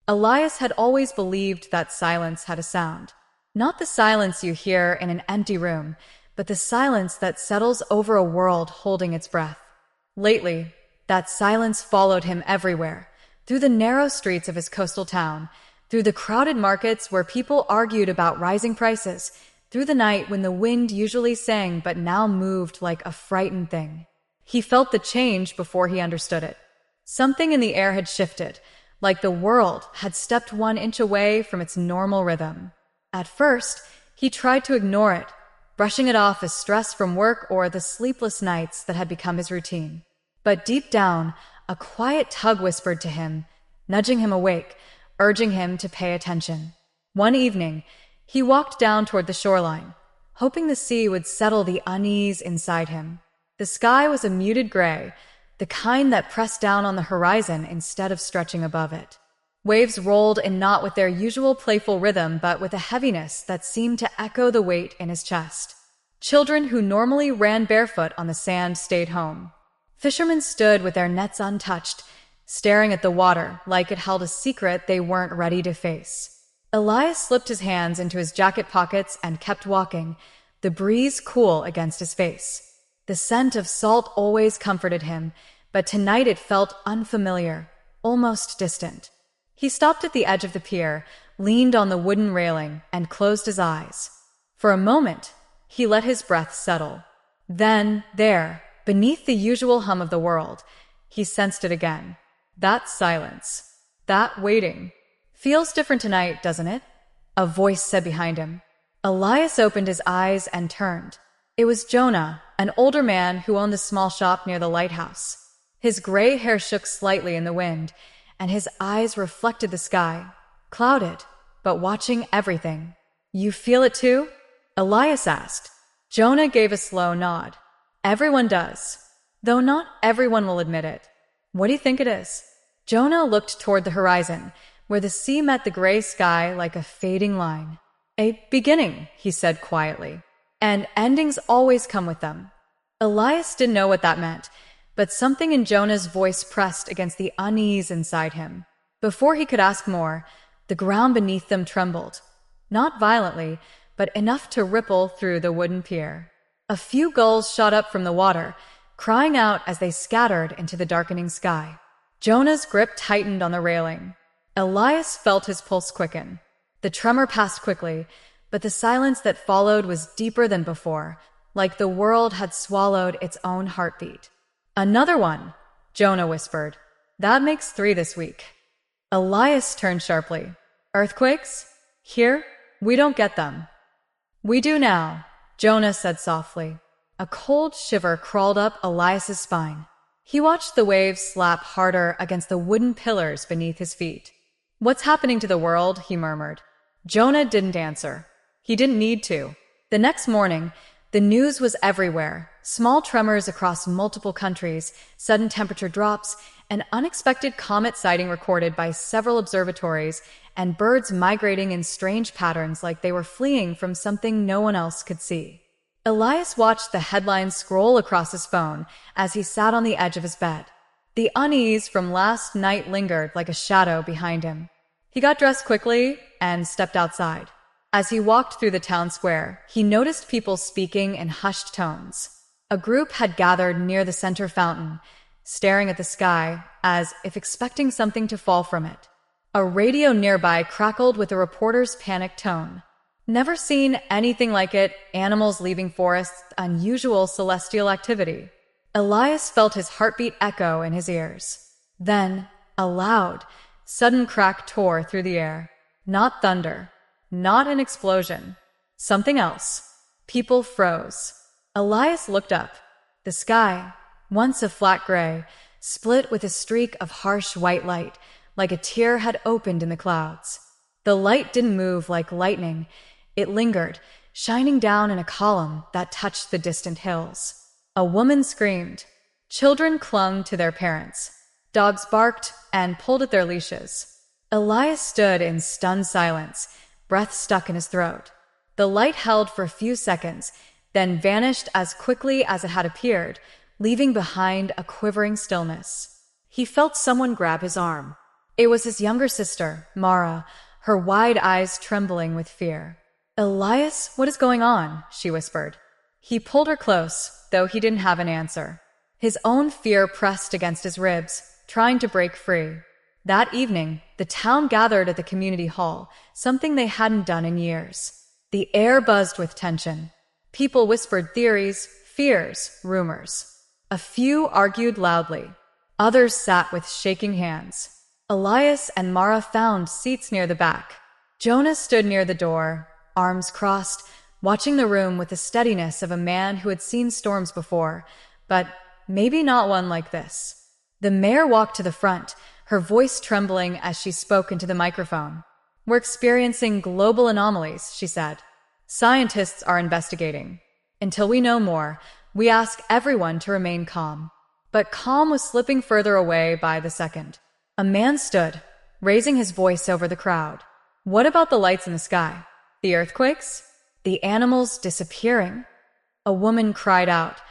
Elias had always believed that silence had a sound. Not the silence you hear in an empty room, but the silence that settles over a world holding its breath. Lately, that silence followed him everywhere, through the narrow streets of his coastal town, through the crowded markets where people argued about rising prices, through the night when the wind usually sang but now moved like a frightened thing. He felt the change before he understood it. Something in the air had shifted, like the world had stepped 1 inch away from its normal rhythm. At first, he tried to ignore it, brushing it off as stress from work or the sleepless nights that had become his routine. But deep down, a quiet tug whispered to him, nudging him awake, urging him to pay attention. One evening, he walked down toward the shoreline, hoping the sea would settle the unease inside him. The sky was a muted gray, the kind that pressed down on the horizon instead of stretching above it. Waves rolled in not with their usual playful rhythm, but with a heaviness that seemed to echo the weight in his chest. Children who normally ran barefoot on the sand stayed home. Fishermen stood with their nets untouched, staring at the water like it held a secret they weren't ready to face. Elias slipped his hands into his jacket pockets and kept walking, the breeze cool against his face. The scent of salt always comforted him, but tonight it felt unfamiliar, almost distant. He stopped at the edge of the pier, leaned on the wooden railing, and closed his eyes. For a moment, he let his breath settle. Then, there, beneath the usual hum of the world, he sensed it again. That silence, that waiting. Feels different tonight, doesn't it? A voice said behind him. Elias opened his eyes and turned. It was Jonah, an older man who owned the small shop near the lighthouse. His gray hair shook slightly in the wind, and his eyes reflected the sky, clouded, but watching everything. You feel it too? Elias asked. Jonah gave a slow nod. Everyone does, though not everyone will admit it. What do you think it is? Jonah looked toward the horizon, where the sea met the gray sky like a fading line. A beginning, he said quietly, and endings always come with them. Elias didn't know what that meant, but something in Jonah's voice pressed against the unease inside him. Before he could ask more, the ground beneath them trembled, not violently, but enough to ripple through the wooden pier. A few gulls shot up from the water, crying out as they scattered into the darkening sky. Jonah's grip tightened on the railing. Elias felt his pulse quicken. The tremor passed quickly, but the silence that followed was deeper than before, like the world had swallowed its own heartbeat. Another one, Jonah whispered. That makes 3 this week. Elias turned sharply. Earthquakes? Here? We don't get them. We do now, Jonah said softly. A cold shiver crawled up Elias's spine. He watched the waves slap harder against the wooden pillars beneath his feet. What's happening to the world? He murmured. Jonah didn't answer. He didn't need to. The next morning, the news was everywhere. Small tremors across multiple countries, sudden temperature drops, an unexpected comet sighting recorded by several observatories, and birds migrating in strange patterns like they were fleeing from something no one else could see. Elias watched the headlines scroll across his phone as he sat on the edge of his bed. The unease from last night lingered like a shadow behind him. He got dressed quickly and stepped outside. As he walked through the town square, he noticed people speaking in hushed tones. A group had gathered near the center fountain, staring at the sky as if expecting something to fall from it. A radio nearby crackled with a reporter's panicked tone. Never seen anything like it, animals leaving forests, unusual celestial activity. Elias felt his heartbeat echo in his ears. Then, a loud, sudden crack tore through the air. Not thunder, not an explosion. Something else. People froze. Elias looked up. The sky, once a flat gray, split with a streak of harsh white light, like a tear had opened in the clouds. The light didn't move like lightning. It lingered, shining down in a column that touched the distant hills. A woman screamed. Children clung to their parents. Dogs barked and pulled at their leashes. Elias stood in stunned silence, breath stuck in his throat. The light held for a few seconds, then vanished as quickly as it had appeared, leaving behind a quivering stillness. He felt someone grab his arm. It was his younger sister, Mara, her wide eyes trembling with fear. "Elias, what is going on?" she whispered. He pulled her close, though he didn't have an answer. His own fear pressed against his ribs, trying to break free. That evening, the town gathered at the community hall, something they hadn't done in years. The air buzzed with tension. People whispered theories, fears, rumors. A few argued loudly. Others sat with shaking hands. Elias and Mara found seats near the back. Jonah stood near the door, arms crossed, watching the room with the steadiness of a man who had seen storms before, but maybe not one like this. The mayor walked to the front, her voice trembling as she spoke into the microphone. "We're experiencing global anomalies," she said. "Scientists are investigating. Until we know more, we ask everyone to remain calm." But calm was slipping further away by the second. A man stood, raising his voice over the crowd. "What about the lights in the sky? The earthquakes? The animals disappearing?" A woman cried out,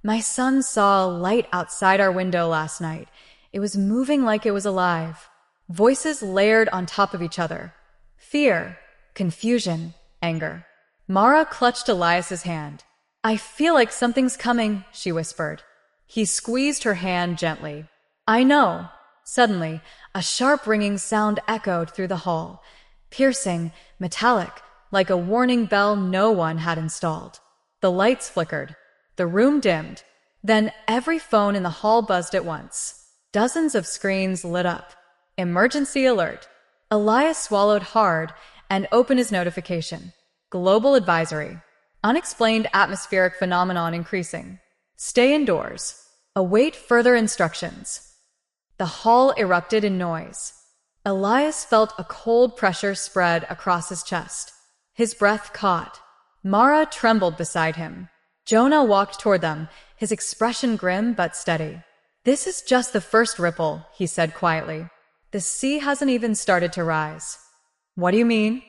"My son saw a light outside our window last night. It was moving like it was alive." Voices layered on top of each other. Fear, confusion, anger. Mara clutched Elias's hand. "I feel like something's coming," she whispered. He squeezed her hand gently. "I know." Suddenly, a sharp ringing sound echoed through the hall, piercing, metallic, like a warning bell no one had installed. The lights flickered. The room dimmed. Then every phone in the hall buzzed at once. Dozens of screens lit up. Emergency alert. Elias swallowed hard and opened his notification. Global advisory. Unexplained atmospheric phenomenon increasing. Stay indoors. Await further instructions. The hall erupted in noise. Elias felt a cold pressure spread across his chest. His breath caught. Mara trembled beside him. Jonah walked toward them, his expression grim but steady. "This is just the first ripple," he said quietly. "The sea hasn't even started to rise." "What do you mean?"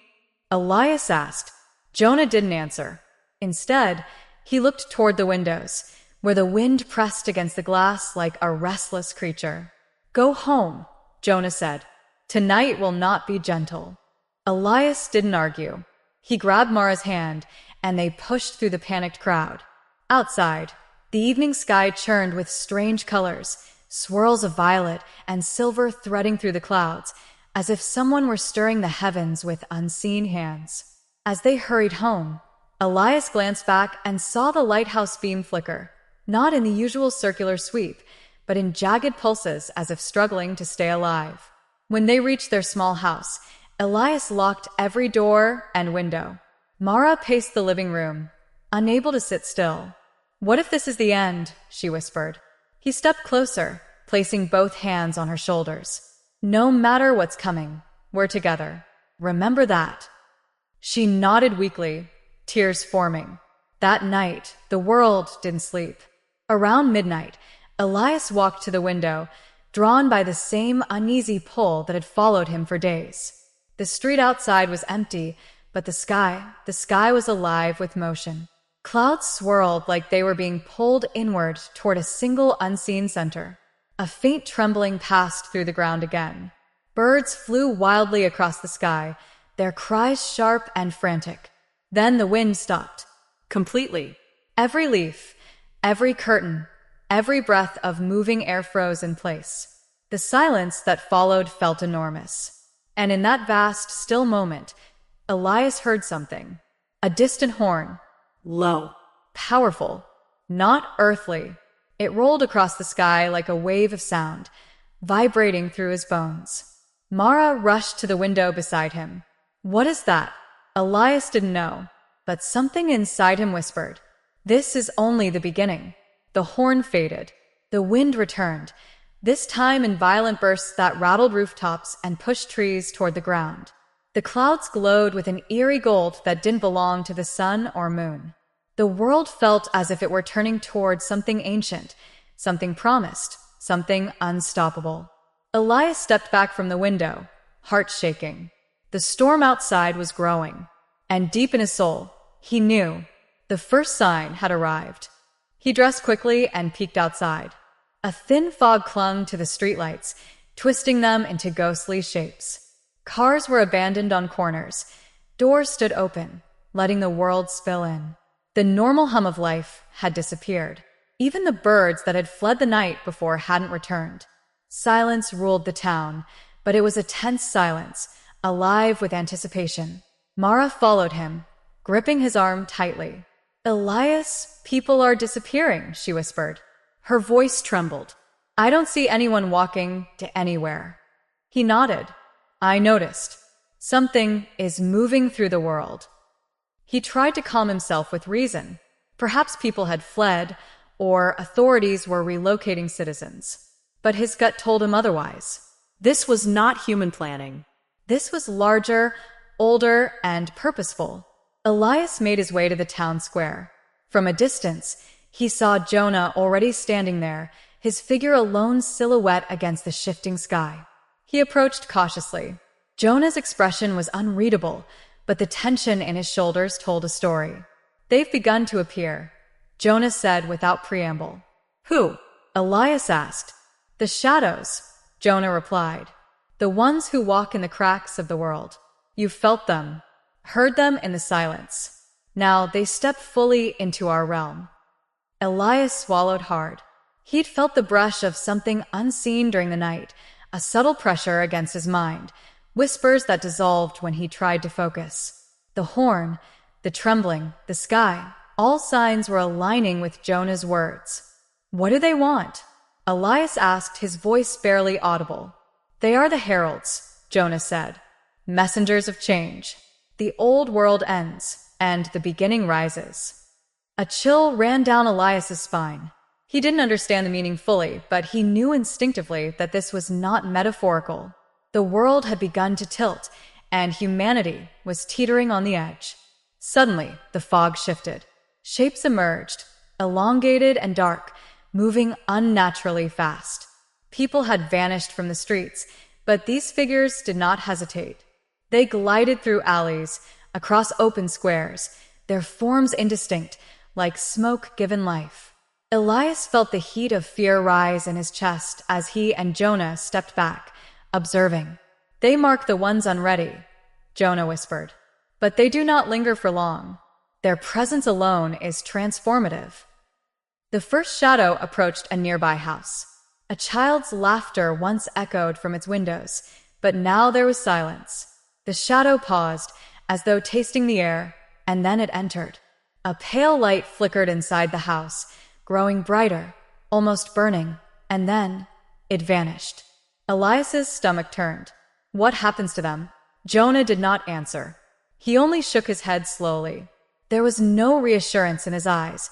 Elias asked. Jonah didn't answer. Instead, he looked toward the windows, where the wind pressed against the glass like a restless creature. "Go home," Jonah said. "Tonight will not be gentle." Elias didn't argue. He grabbed Mara's hand, and they pushed through the panicked crowd. Outside, the evening sky churned with strange colors, swirls of violet and silver threading through the clouds, as if someone were stirring the heavens with unseen hands. As they hurried home, Elias glanced back and saw the lighthouse beam flicker, not in the usual circular sweep, but in jagged pulses as if struggling to stay alive. When they reached their small house, Elias locked every door and window. Mara paced the living room, unable to sit still. "What if this is the end?" she whispered. He stepped closer, placing both hands on her shoulders. "No matter what's coming, we're together. Remember that." She nodded weakly, tears forming. That night, the world didn't sleep. Around midnight, Elias walked to the window, drawn by the same uneasy pull that had followed him for days. The street outside was empty, but the sky was alive with motion. Clouds swirled like they were being pulled inward toward a single unseen center. A faint trembling passed through the ground again. Birds flew wildly across the sky, their cries sharp and frantic. Then the wind stopped. Completely. Every leaf, every curtain, every breath of moving air froze in place. The silence that followed felt enormous. And in that vast, still moment, Elias heard something. A distant horn. Low. Powerful. Not earthly. It rolled across the sky like a wave of sound, vibrating through his bones. Mara rushed to the window beside him. "What is that?" Elias didn't know, but something inside him whispered. This is only the beginning. The horn faded. The wind returned, this time in violent bursts that rattled rooftops and pushed trees toward the ground. The clouds glowed with an eerie gold that didn't belong to the sun or moon. The world felt as if it were turning toward something ancient, something promised, something unstoppable. Elias stepped back from the window, heart shaking. The storm outside was growing, and deep in his soul, he knew the first sign had arrived. He dressed quickly and peeked outside. A thin fog clung to the streetlights, twisting them into ghostly shapes. Cars were abandoned on corners. Doors stood open, letting the world spill in. The normal hum of life had disappeared. Even the birds that had fled the night before hadn't returned. Silence ruled the town, but it was a tense silence, alive with anticipation. Mara followed him, gripping his arm tightly. "Elias, people are disappearing," she whispered. Her voice trembled. "I don't see anyone walking to anywhere." He nodded. "I noticed. Something is moving through the world." He tried to calm himself with reason. Perhaps people had fled, or authorities were relocating citizens. But his gut told him otherwise. This was not human planning. This was larger, older, and purposeful. Elias made his way to the town square. From a distance, he saw Jonah already standing there, his figure a lone silhouette against the shifting sky. He approached cautiously. Jonah's expression was unreadable, but the tension in his shoulders told a story. "They've begun to appear," Jonah said without preamble. "Who?" Elias asked. "The shadows," Jonah replied. "The ones who walk in the cracks of the world. You felt them, heard them in the silence. Now they step fully into our realm." Elias swallowed hard. He'd felt the brush of something unseen during the night, a subtle pressure against his mind, whispers that dissolved when he tried to focus. The horn, the trembling, the sky, all signs were aligning with Jonah's words. "What do they want?" Elias asked, his voice barely audible. "They are the heralds," Jonah said. "Messengers of change. The old world ends, and the beginning rises." A chill ran down Elias's spine. He didn't understand the meaning fully, but he knew instinctively that this was not metaphorical. The world had begun to tilt, and humanity was teetering on the edge. Suddenly, the fog shifted. Shapes emerged, elongated and dark, moving unnaturally fast. People had vanished from the streets, but these figures did not hesitate. They glided through alleys, across open squares, their forms indistinct, like smoke given life. Elias felt the heat of fear rise in his chest as he and Jonah stepped back, observing. "They mark the ones unready," Jonah whispered. "But they do not linger for long. Their presence alone is transformative." The first shadow approached a nearby house. A child's laughter once echoed from its windows, but now there was silence. The shadow paused, as though tasting the air, and then it entered. A pale light flickered inside the house, growing brighter, almost burning, and then it vanished. Elias's stomach turned. "What happens to them?" Jonah did not answer. He only shook his head slowly. There was no reassurance in his eyes,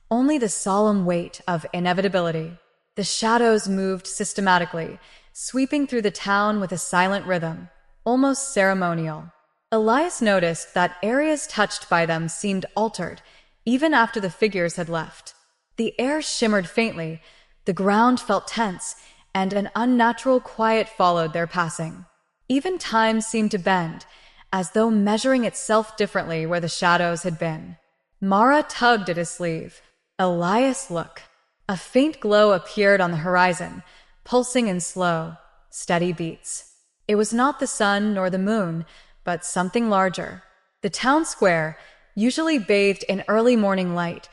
only the solemn weight of inevitability. The shadows moved systematically, sweeping through the town with a silent rhythm, almost ceremonial. Elias noticed that areas touched by them seemed altered, even after the figures had left. The air shimmered faintly, the ground felt tense, and an unnatural quiet followed their passing. Even time seemed to bend, as though measuring itself differently where the shadows had been. Mara tugged at his sleeve. "Elias, look." A faint glow appeared on the horizon, pulsing in slow, steady beats. It was not the sun nor the moon, but something larger. The town square, usually bathed in early morning light,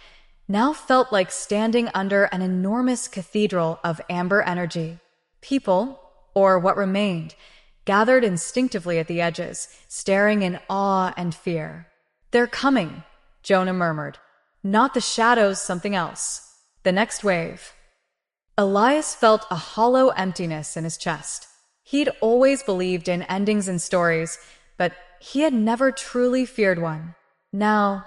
now felt like standing under an enormous cathedral of amber energy. People, or what remained, gathered instinctively at the edges, staring in awe and fear. "They're coming," Jonah murmured. "Not the shadows, something else." The next wave. Elias felt a hollow emptiness in his chest. He'd always believed in endings in stories, but he had never truly feared one. Now,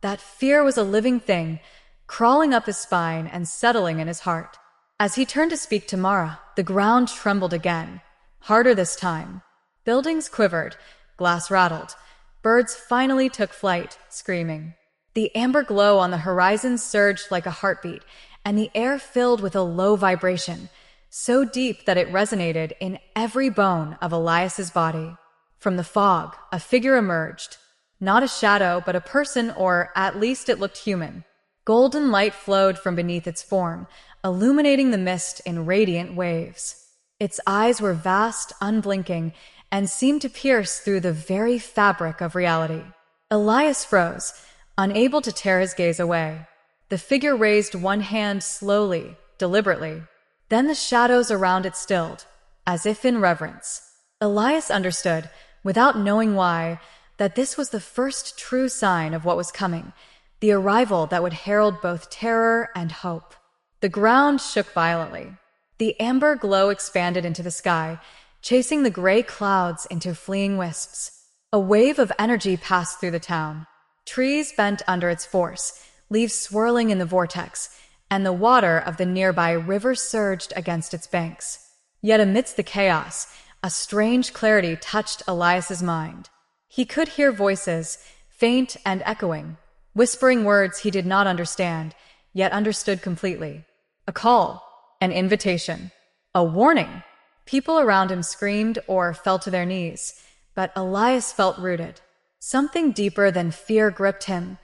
that fear was a living thing, crawling up his spine and settling in his heart. As he turned to speak to Mara, the ground trembled again, harder this time. Buildings quivered, glass rattled. Birds finally took flight, screaming. The amber glow on the horizon surged like a heartbeat, and the air filled with a low vibration, so deep that it resonated in every bone of Elias's body. From the fog, a figure emerged. Not a shadow, but a person, or at least it looked human. Golden light flowed from beneath its form, illuminating the mist in radiant waves. Its eyes were vast, unblinking, and seemed to pierce through the very fabric of reality. Elias froze, unable to tear his gaze away. The figure raised one hand slowly, deliberately. Then the shadows around it stilled, as if in reverence. Elias understood, without knowing why, that this was the first true sign of what was coming, the arrival that would herald both terror and hope. The ground shook violently. The amber glow expanded into the sky, chasing the gray clouds into fleeing wisps. A wave of energy passed through the town. Trees bent under its force, leaves swirling in the vortex, and the water of the nearby river surged against its banks. Yet amidst the chaos, a strange clarity touched Elias's mind. He could hear voices, faint and echoing, whispering words he did not understand, yet understood completely. A call, an invitation, a warning. People around him screamed or fell to their knees, but Elias felt rooted. Something deeper than fear gripped him,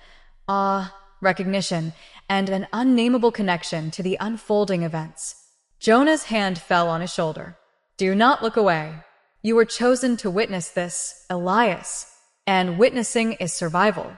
awe, recognition, and an unnameable connection to the unfolding events. Jonah's hand fell on his shoulder. Do not look away. You were chosen to witness this, Elias, and witnessing is survival.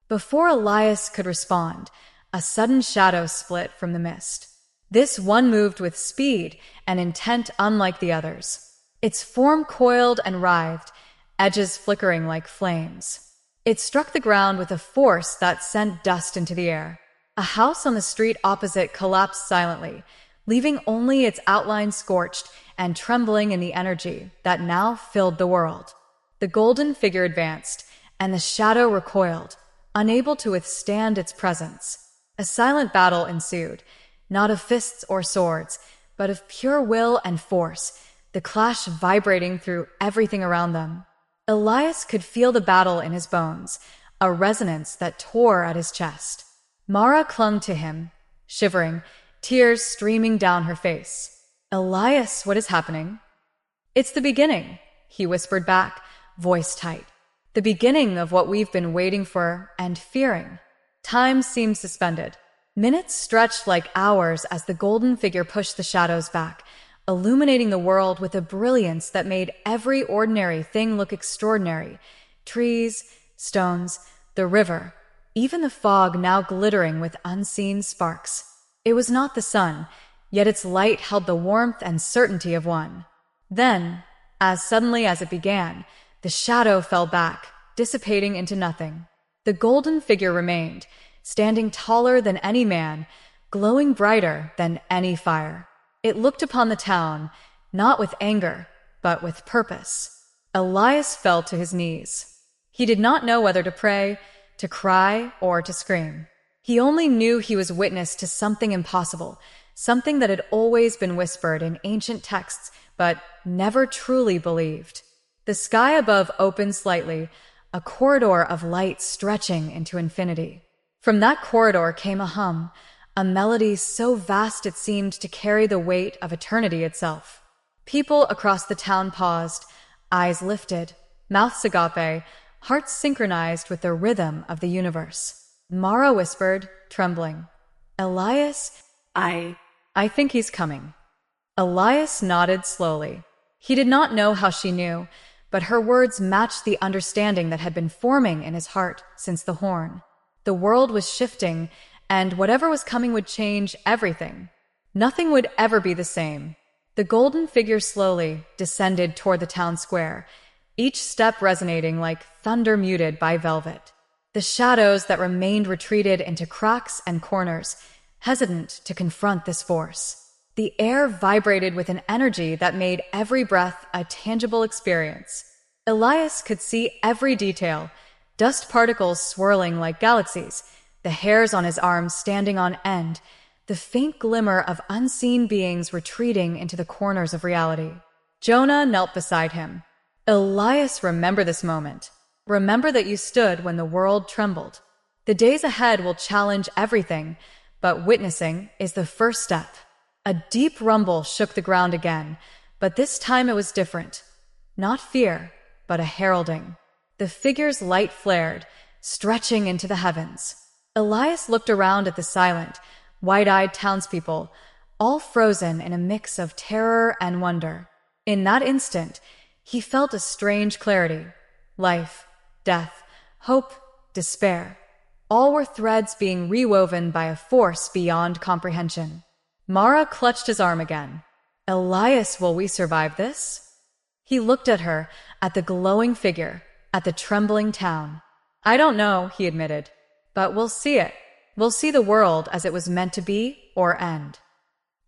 Before Elias could respond, a sudden shadow split from the mist. This one moved with speed and intent unlike the others. Its form coiled and writhed, edges flickering like flames. It struck the ground with a force that sent dust into the air. A house on the street opposite collapsed silently, leaving only its outline scorched and trembling in the energy that now filled the world. The golden figure advanced, and the shadow recoiled, unable to withstand its presence. A silent battle ensued, not of fists or swords, but of pure will and force, the clash vibrating through everything around them. Elias could feel the battle in his bones, a resonance that tore at his chest. Mara clung to him, shivering, tears streaming down her face. Elias, what is happening? It's the beginning, he whispered back, voice tight. The beginning of what we've been waiting for and fearing. Time seemed suspended. Minutes stretched like hours as the golden figure pushed the shadows back, illuminating the world with a brilliance that made every ordinary thing look extraordinary. Trees, stones, the river, even the fog now glittering with unseen sparks. It was not the sun, yet its light held the warmth and certainty of one. Then, as suddenly as it began, the shadow fell back, dissipating into nothing. The golden figure remained, standing taller than any man, glowing brighter than any fire. It looked upon the town, not with anger, but with purpose. Elias fell to his knees. He did not know whether to pray, to cry, or to scream. He only knew he was witness to something impossible, something that had always been whispered in ancient texts, but never truly believed. The sky above opened slightly, a corridor of light stretching into infinity. From that corridor came a hum, a melody so vast it seemed to carry the weight of eternity itself. People across the town paused, eyes lifted, mouths agape, hearts synchronized with the rhythm of the universe. Mara whispered, trembling, Elias, I think he's coming. Elias nodded slowly. He did not know how she knew, but her words matched the understanding that had been forming in his heart since the horn. The world was shifting, and whatever was coming would change everything. Nothing would ever be the same. The golden figure slowly descended toward the town square, each step resonating like thunder muted by velvet. The shadows that remained retreated into cracks and corners, hesitant to confront this force. The air vibrated with an energy that made every breath a tangible experience. Elias could see every detail, dust particles swirling like galaxies, the hairs on his arms standing on end, the faint glimmer of unseen beings retreating into the corners of reality. Jonah knelt beside him. Elias, remember this moment. Remember that you stood when the world trembled. The days ahead will challenge everything, but witnessing is the first step. A deep rumble shook the ground again, but this time it was different. Not fear, but a heralding. The figure's light flared, stretching into the heavens. Elias looked around at the silent, wide-eyed townspeople, all frozen in a mix of terror and wonder. In that instant, he felt a strange clarity. Life, death, hope, despair. All were threads being rewoven by a force beyond comprehension. Mara clutched his arm again. Elias, will we survive this? He looked at her, at the glowing figure, at the trembling town. I don't know, he admitted, but we'll see it. We'll see the world as it was meant to be or end.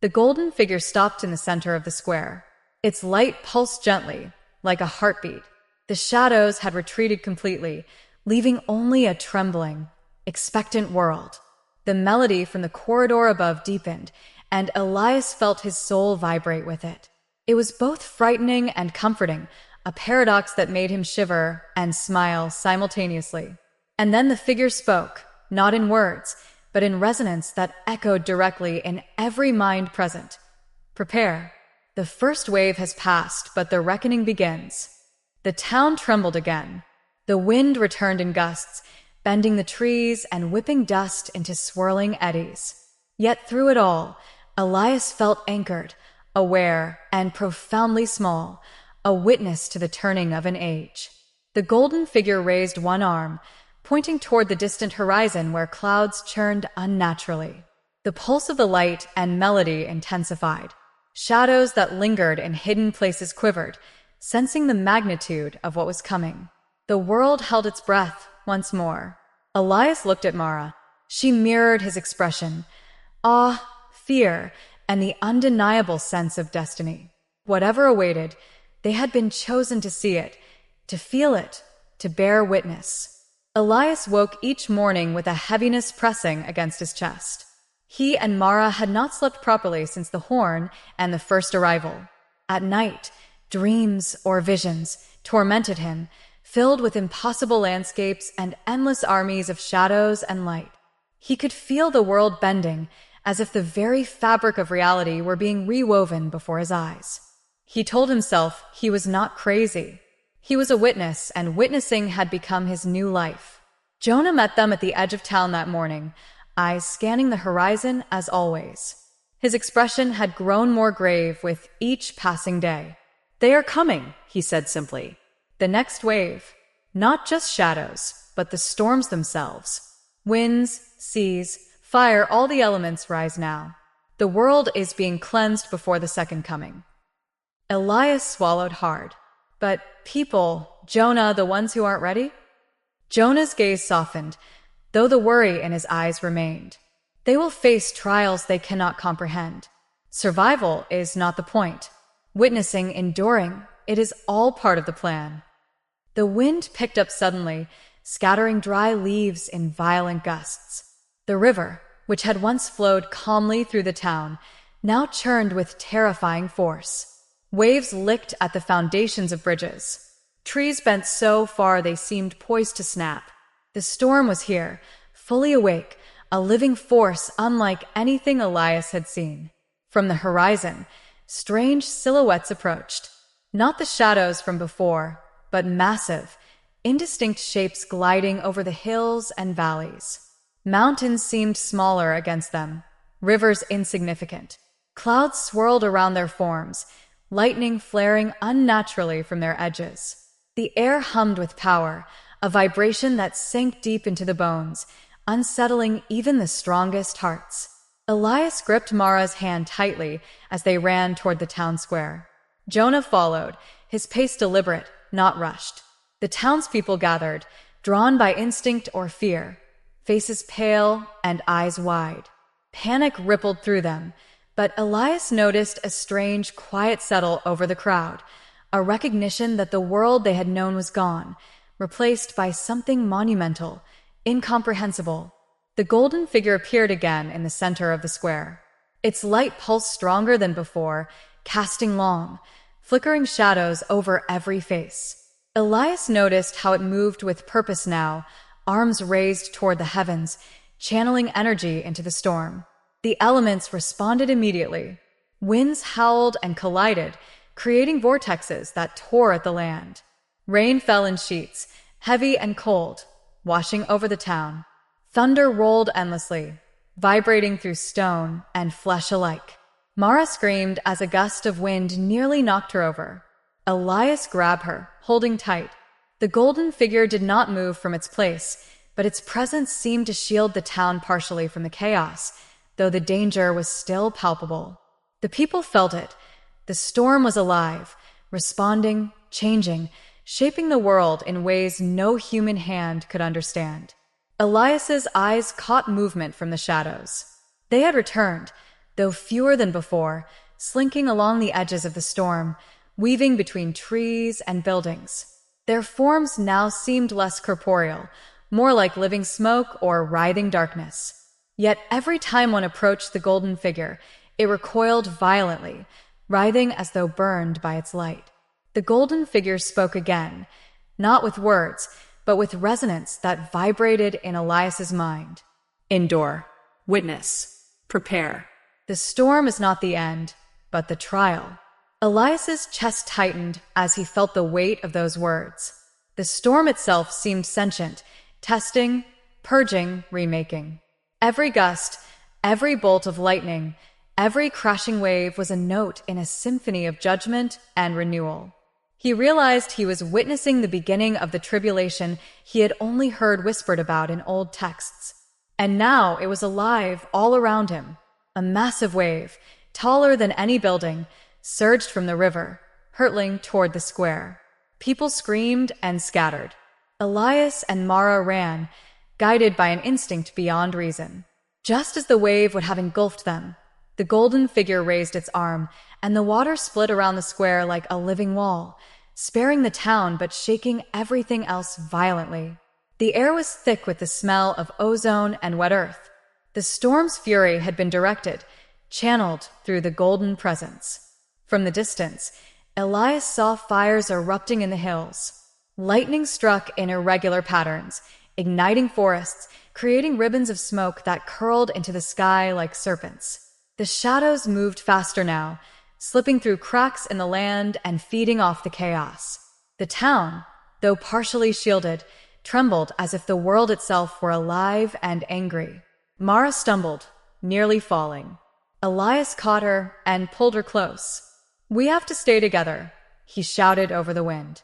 The golden figure stopped in the center of the square. Its light pulsed gently, like a heartbeat. The shadows had retreated completely, leaving only a trembling, expectant world. The melody from the corridor above deepened, and Elias felt his soul vibrate with it. It was both frightening and comforting, a paradox that made him shiver and smile simultaneously. And then the figure spoke, not in words, but in resonance that echoed directly in every mind present. Prepare. The first wave has passed, but the reckoning begins. The town trembled again. The wind returned in gusts, bending the trees and whipping dust into swirling eddies. Yet through it all, Elias felt anchored, aware, and profoundly small, a witness to the turning of an age. The golden figure raised one arm, pointing toward the distant horizon where clouds churned unnaturally. The pulse of the light and melody intensified. Shadows that lingered in hidden places quivered, sensing the magnitude of what was coming. The world held its breath once more. Elias looked at Mara. She mirrored his expression. Awe, fear, and the undeniable sense of destiny. Whatever awaited, they had been chosen to see it, to feel it, to bear witness. Elias woke each morning with a heaviness pressing against his chest. He and Mara had not slept properly since the horn and the first arrival. At night, dreams or visions tormented him, filled with impossible landscapes and endless armies of shadows and light. He could feel the world bending, as if the very fabric of reality were being rewoven before his eyes. He told himself he was not crazy. He was a witness, and witnessing had become his new life. Jonah met them at the edge of town that morning, eyes scanning the horizon as always. His expression had grown more grave with each passing day. They are coming, he said simply. The next wave. Not just shadows, but the storms themselves. Winds, seas, fire, all the elements rise now. The world is being cleansed before the second coming. Elias swallowed hard. But people, Jonah, the ones who aren't ready? Jonah's gaze softened, though the worry in his eyes remained. They will face trials they cannot comprehend. Survival is not the point. Witnessing, enduring, it is all part of the plan. The wind picked up suddenly, scattering dry leaves in violent gusts. The river, which had once flowed calmly through the town, now churned with terrifying force. Waves licked at the foundations of bridges. Trees bent so far they seemed poised to snap. The storm was here, fully awake, a living force unlike anything Elias had seen. From the horizon, strange silhouettes approached. Not the shadows from before, but massive, indistinct shapes gliding over the hills and valleys. Mountains seemed smaller against them, rivers insignificant. Clouds swirled around their forms, lightning flaring unnaturally from their edges. The air hummed with power, a vibration that sank deep into the bones, unsettling even the strongest hearts. Elias gripped Mara's hand tightly as they ran toward the town square. Jonah followed, his pace deliberate, not rushed. The townspeople gathered, drawn by instinct or fear, faces pale and eyes wide. Panic rippled through them, but Elias noticed a strange, quiet settle over the crowd, a recognition that the world they had known was gone, replaced by something monumental, incomprehensible. The golden figure appeared again in the center of the square. Its light pulsed stronger than before, casting long, flickering shadows over every face. Elias noticed how it moved with purpose now, arms raised toward the heavens, channeling energy into the storm. The elements responded immediately. Winds howled and collided, creating vortexes that tore at the land. Rain fell in sheets, heavy and cold, washing over the town. Thunder rolled endlessly, vibrating through stone and flesh alike. Mara screamed as a gust of wind nearly knocked her over. Elias grabbed her, holding tight. The golden figure did not move from its place, but its presence seemed to shield the town partially from the chaos, though the danger was still palpable. The people felt it. The storm was alive, responding, changing, shaping the world in ways no human hand could understand. Elias's eyes caught movement from the shadows. They had returned, though fewer than before, slinking along the edges of the storm, weaving between trees and buildings. Their forms now seemed less corporeal, more like living smoke or writhing darkness. Yet every time one approached the golden figure, it recoiled violently, writhing as though burned by its light. The golden figure spoke again, not with words, but with resonance that vibrated in Elias's mind. Endure, witness, prepare. The storm is not the end, but the trial. Elias's chest tightened as he felt the weight of those words. The storm itself seemed sentient, testing, purging, remaking. Every gust, every bolt of lightning, every crashing wave was a note in a symphony of judgment and renewal. He realized he was witnessing the beginning of the tribulation he had only heard whispered about in old texts. And now it was alive all around him. A massive wave, taller than any building, surged from the river, hurtling toward the square. People screamed and scattered. Elias and Mara ran, guided by an instinct beyond reason. Just as the wave would have engulfed them, the golden figure raised its arm, and the water split around the square like a living wall, sparing the town but shaking everything else violently. The air was thick with the smell of ozone and wet earth. The storm's fury had been directed, channeled through the golden presence. From the distance, Elias saw fires erupting in the hills. Lightning struck in irregular patterns, igniting forests, creating ribbons of smoke that curled into the sky like serpents. The shadows moved faster now, slipping through cracks in the land and feeding off the chaos. The town, though partially shielded, trembled as if the world itself were alive and angry. Mara stumbled, nearly falling. Elias caught her and pulled her close. "We have to stay together," he shouted over the wind.